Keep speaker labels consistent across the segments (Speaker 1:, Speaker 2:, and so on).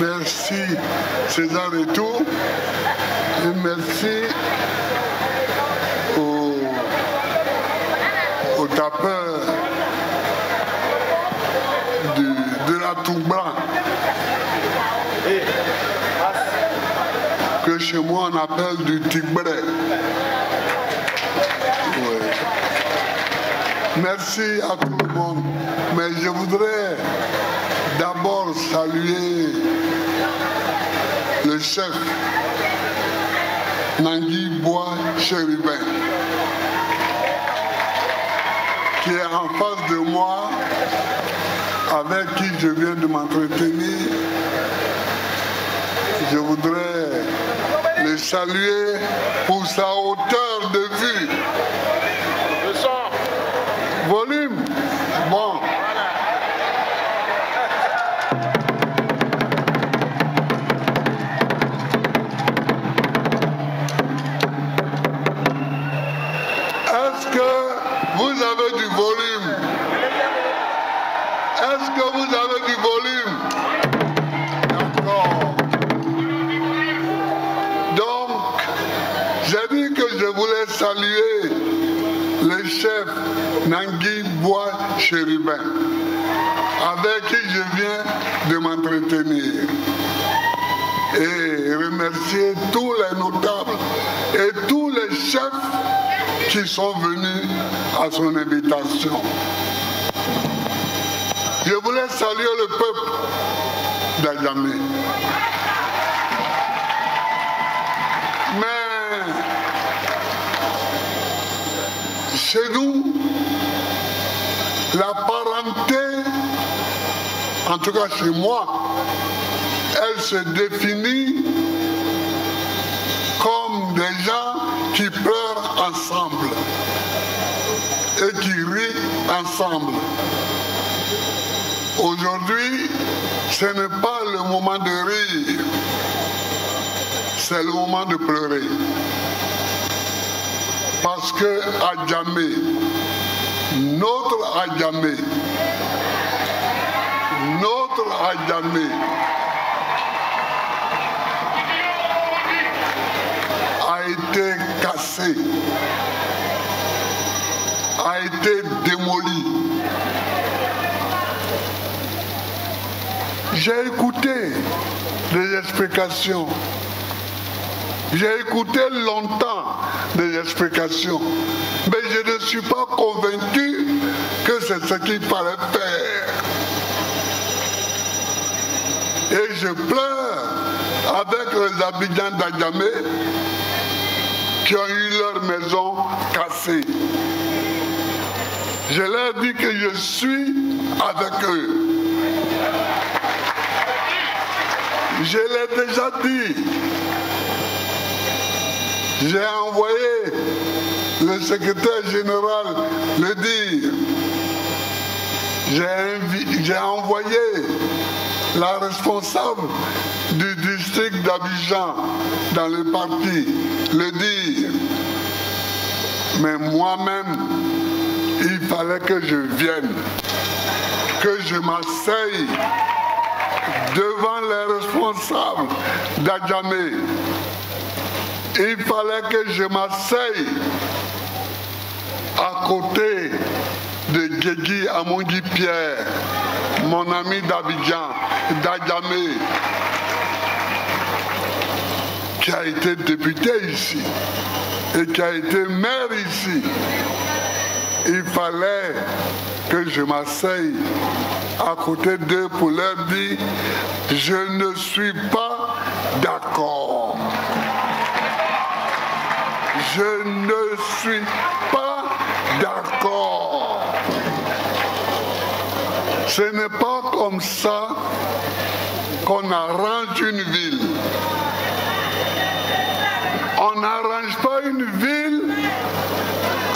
Speaker 1: Merci César et tout. Et merci aux tapeurs de la Toubra, que chez moi on appelle du Tigré. Ouais. Merci à tout le monde. Mais je voudrais d'abord saluer le chef Nangui Bois Chérubin, qui est en face de moi, avec qui je viens de m'entretenir. Je voudrais le saluer pour sa hauteur de vue.
Speaker 2: Le son.
Speaker 1: Volume. Bon. Est-ce que vous avez du volume? Est-ce que vous avez du volume? D'accord. Donc, j'ai dit que je voulais saluer le chef Nangui Bois Chérubin, avec qui je viens de m'entretenir. Et remercier tous les notables et tous les chefs qui sont venus à son invitation. Je voulais saluer le peuple d'Adjamé. Mais chez nous, la parenté, en tout cas chez moi, elle se définit comme des gens qui pleurent ensemble et qui rient ensemble. Aujourd'hui, ce n'est pas le moment de rire, c'est le moment de pleurer. Parce que Adjamé, notre Adjamé, a été cassé, a été démoli. J'ai écouté des explications. J'ai écouté longtemps des explications. Mais je ne suis pas convaincu que c'est ce qu'il fallait faire. Et je pleure avec les habitants d'Adjamé qui ont eu leur maison cassée. Je leur dis que je suis avec eux. Je l'ai déjà dit. J'ai envoyé le secrétaire général le dire. J'ai envoyé la responsable du district d'Abidjan dans le parti le dire. Mais moi-même, il fallait que je vienne, que je m'asseye devant les responsables d'Adjamé. Il fallait que je m'asseye à côté de Guégui Amongui Pierre, mon ami d'Abidjan, d'Adjamé, qui a été député ici et qui a été maire ici. Il fallait que je m'asseye à côté d'eux pour leur dire « Je ne suis pas d'accord. Je ne suis pas d'accord. Ce n'est pas comme ça qu'on arrange une ville. On n'arrange pas une ville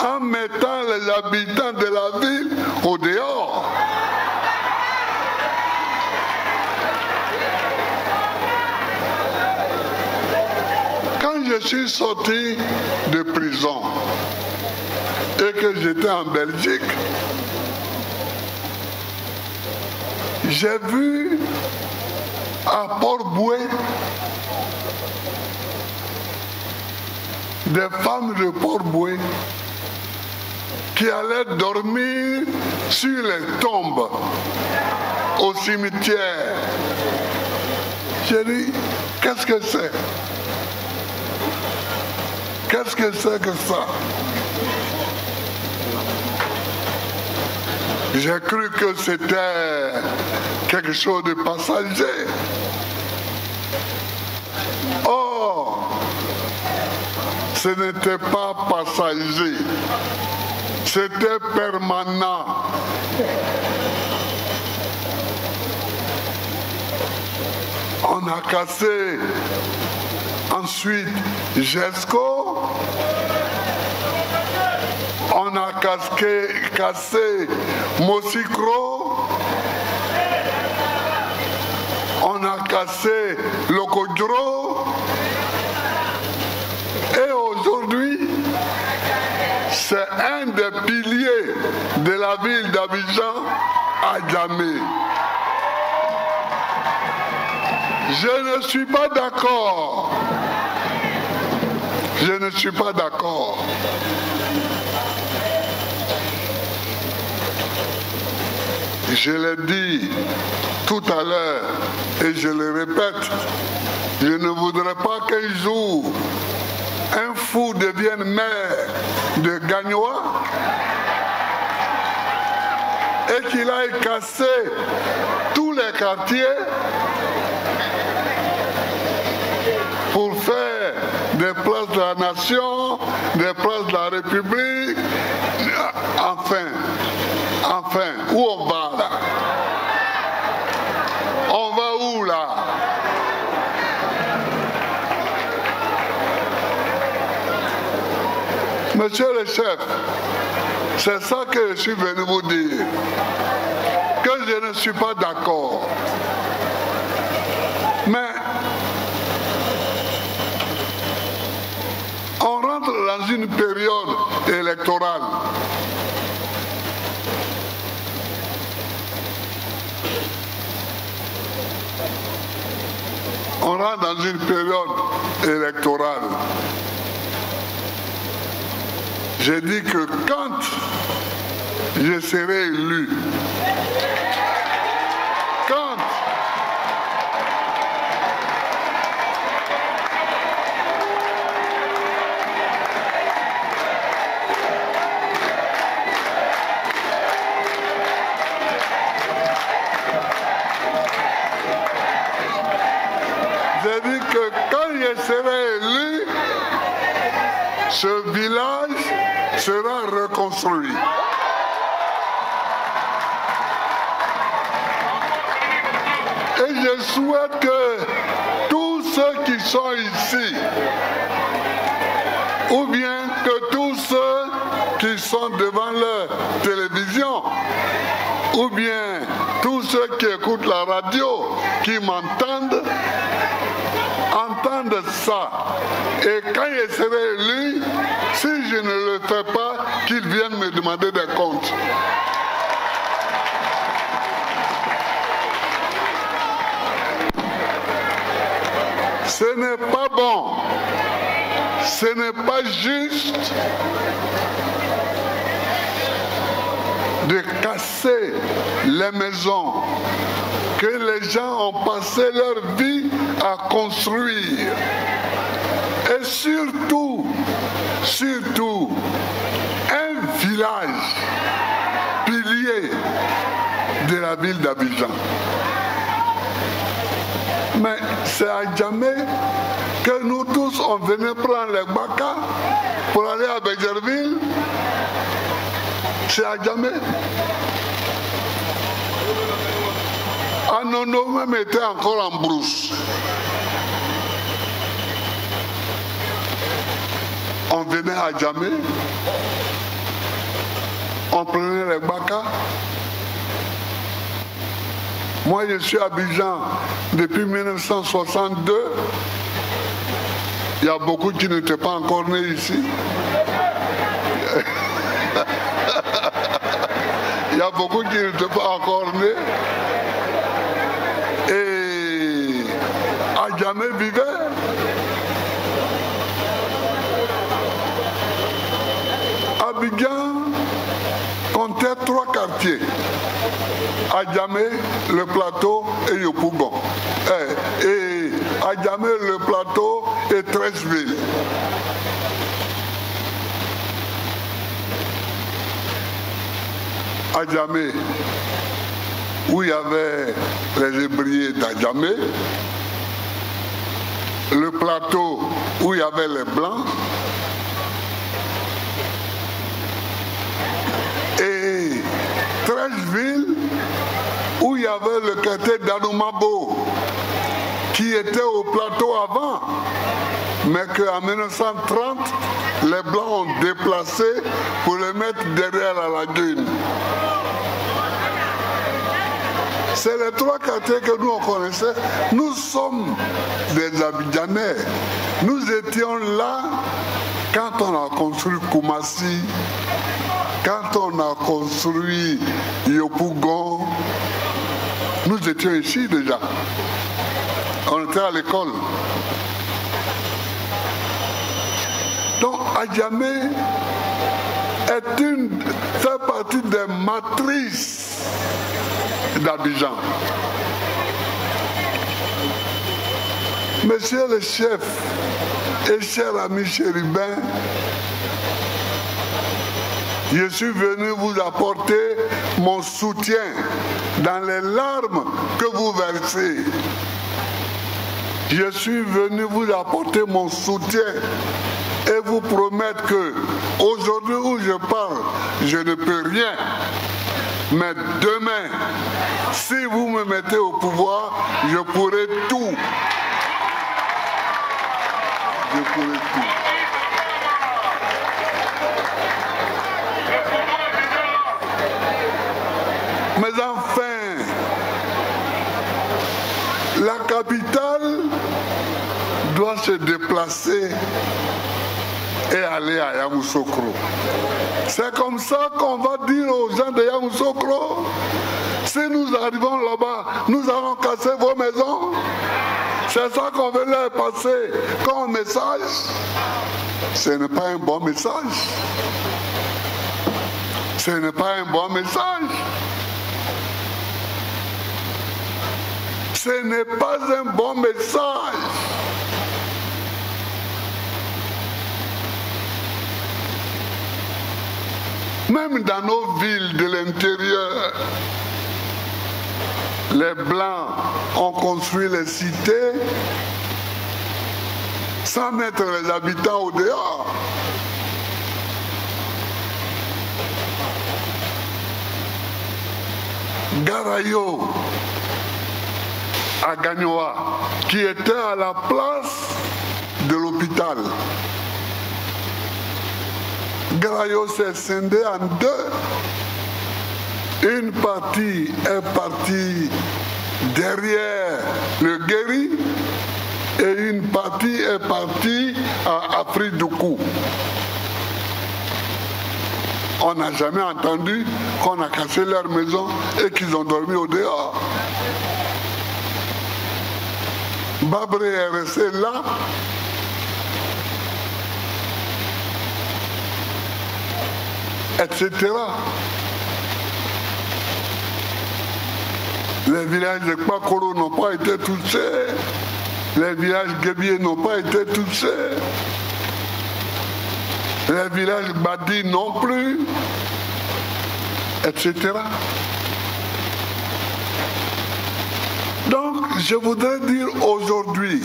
Speaker 1: en mettant les habitants de la ville au dehors. Quand je suis sorti de prison et que j'étais en Belgique, j'ai vu à Port-Boué, des femmes de Port-Boué qui allaient dormir sur les tombes au cimetière. J'ai dit, qu'est-ce que c'est? Qu'est-ce que c'est que ça? J'ai cru que c'était quelque chose de passager. Or, ce n'était pas passager, c'était permanent. On a cassé ensuite Gesco, on a cassé Mosicro, on a cassé Locodro, et aujourd'hui, c'est un des piliers de la ville d'Abidjan à Djamé. Je ne suis pas d'accord. Je ne suis pas d'accord. Je l'ai dit tout à l'heure et je le répète, je ne voudrais pas qu'un jour un fou devienne maire de Gagnoa et qu'il aille casser tous les quartiers pour faire des places de la nation, des places de la République. Enfin, où on va là? On va où là? Monsieur le chef, c'est ça que je suis venu vous dire, que je ne suis pas d'accord. Mais on rentre dans une période électorale. On rentre dans une période électorale. J'ai dit que quand je serai élu, je serai élu, ce village sera reconstruit. Et je souhaite que tous ceux qui sont ici, ou bien que tous ceux qui sont devant leur télévision, ou bien tous ceux qui écoutent la radio, qui m'entendent, entendent ça. Et quand je serai élu, si je ne le fais pas, qu'ils viennent me demander des comptes. Ce n'est pas bon, ce n'est pas juste de casser les maisons que les gens ont passé leur vie à construire. Et surtout, un village pilier de la ville d'Abidjan. Mais c'est à Djamé que nous tous, on venait prendre les Baka pour aller à Bézerville. C'est à Djamé. Anono même était encore en brousse. On venait à Djamé, on prenait les Baka. Moi, je suis à Abidjan depuis 1962. Il y a beaucoup qui n'étaient pas encore nés ici. Il y a beaucoup qui n'étaient pas encore nés. Et Adjamé vivait. Abidjan comptait 3 quartiers. Adjamé, le plateau et Yopougon. Et Adjamé, le plateau et 13 villes. Adjamé, où il y avait les Hébriers d'Adjamé, le plateau où il y avait les Blancs, et 13 villes où il y avait le quartier d'Anoumabo, qui était au plateau avant, mais qu'en 1930, les Blancs ont déplacé pour les mettre derrière la lagune. C'est les 3 quartiers que nous on connaissait. Nous sommes des Abidjanais. Nous étions là quand on a construit Koumassi, quand on a construit Yopougon. Nous étions ici déjà. On était à l'école. Donc Adjamé fait partie des matrices d'Abidjan. Monsieur le chef et cher ami chérubin, je suis venu vous apporter mon soutien dans les larmes que vous versez. Je suis venu vous apporter mon soutien et vous promettre que aujourd'hui où je parle, je ne peux rien. Mais demain, si vous me mettez au pouvoir, je pourrai tout. Je pourrai tout. Mais enfin, la capitale doit se déplacer et aller à Yamoussoukro. C'est comme ça qu'on va dire aux gens de Yamoussoukro, si nous arrivons là-bas, nous allons casser vos maisons. C'est ça qu'on veut leur passer comme message. Ce n'est pas un bon message. Ce n'est pas un bon message. Ce n'est pas un bon message. Même dans nos villes de l'intérieur, les Blancs ont construit les cités sans mettre les habitants au dehors. Garayo, à Gagnoa, qui était à la place de l'hôpital. Garayo s'est scindé en 2. Une partie est partie derrière le Guéry et une partie est partie à Afridoukou. On n'a jamais entendu qu'on a cassé leur maison et qu'ils ont dormi au dehors. Babré est resté là. Etc. Les villages de Kpakoro n'ont pas été touchés. Les villages Guébier n'ont pas été touchés. Les villages Badi non plus. Etc. Donc, je voudrais dire aujourd'hui,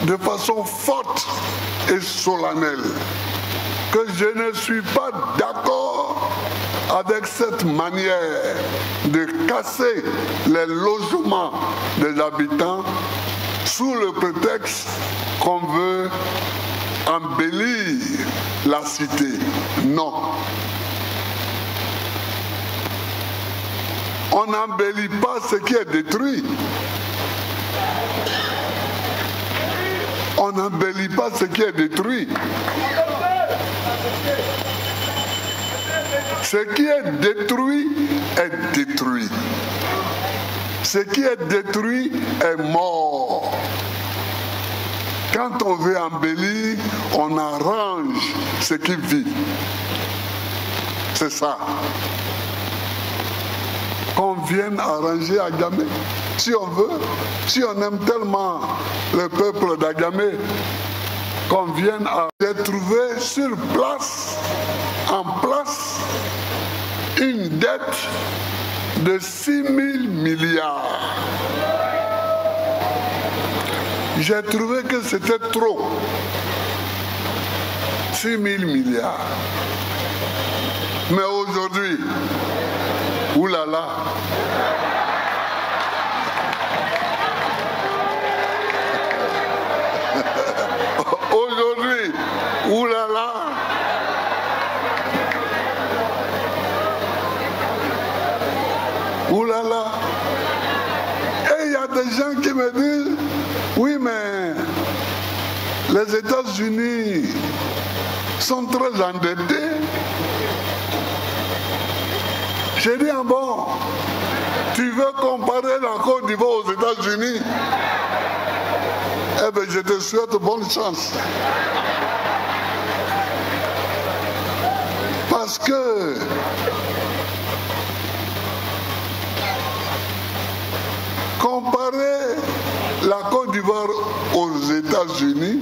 Speaker 1: de façon forte et solennelle, que je ne suis pas d'accord avec cette manière de casser les logements des habitants sous le prétexte qu'on veut embellir la cité. Non. On n'embellit pas ce qui est détruit. On n'embellit pas ce qui est détruit. Ce qui est détruit est détruit. Ce qui est détruit est mort. Quand on veut embellir, on arrange ce qui vit. C'est ça. Qu'on vienne arranger Agamé, si on veut, si on aime tellement le peuple d'Agamé, qu'on vienne à trouver sur place, en place, une dette de 6 000 milliards. J'ai trouvé que c'était trop. 6 000 milliards. Mais aujourd'hui, oulala. Aujourd'hui, oulala. Oulala. Et il y a des gens qui me disent, oui, mais les États-Unis sont très endettés. J'ai dit, ah bon, tu veux comparer la Côte d'Ivoire aux États-Unis? Eh bien, je te souhaite bonne chance. Parce que comparer la Côte d'Ivoire aux États-Unis,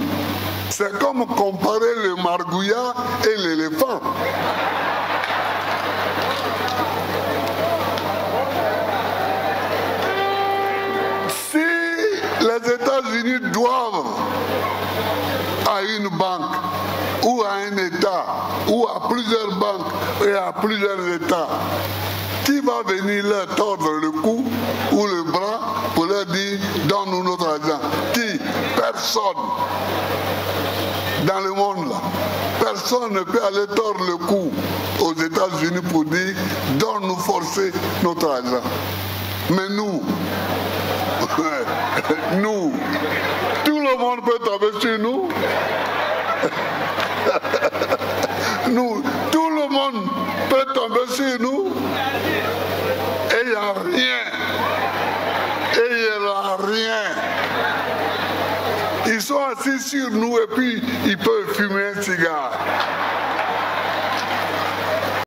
Speaker 1: c'est comme comparer le margouillat et l'éléphant. Si les États-Unis doivent à une banque ou à un État ou à plusieurs banques et à plusieurs États, qui va venir leur tordre le cou ou le bras pour leur dire « donne-nous notre argent » Qui? Personne. Dans le monde, là, personne ne peut aller tordre le cou aux États-Unis pour dire « donne-nous forcer notre argent ». Mais nous, nous, tout le monde peut tomber sur nous. Nous, tout le monde peut tomber sur nous. Et il n'y a rien. Et il n'y a rien. Ils sont assis sur nous et puis ils peuvent fumer un cigare.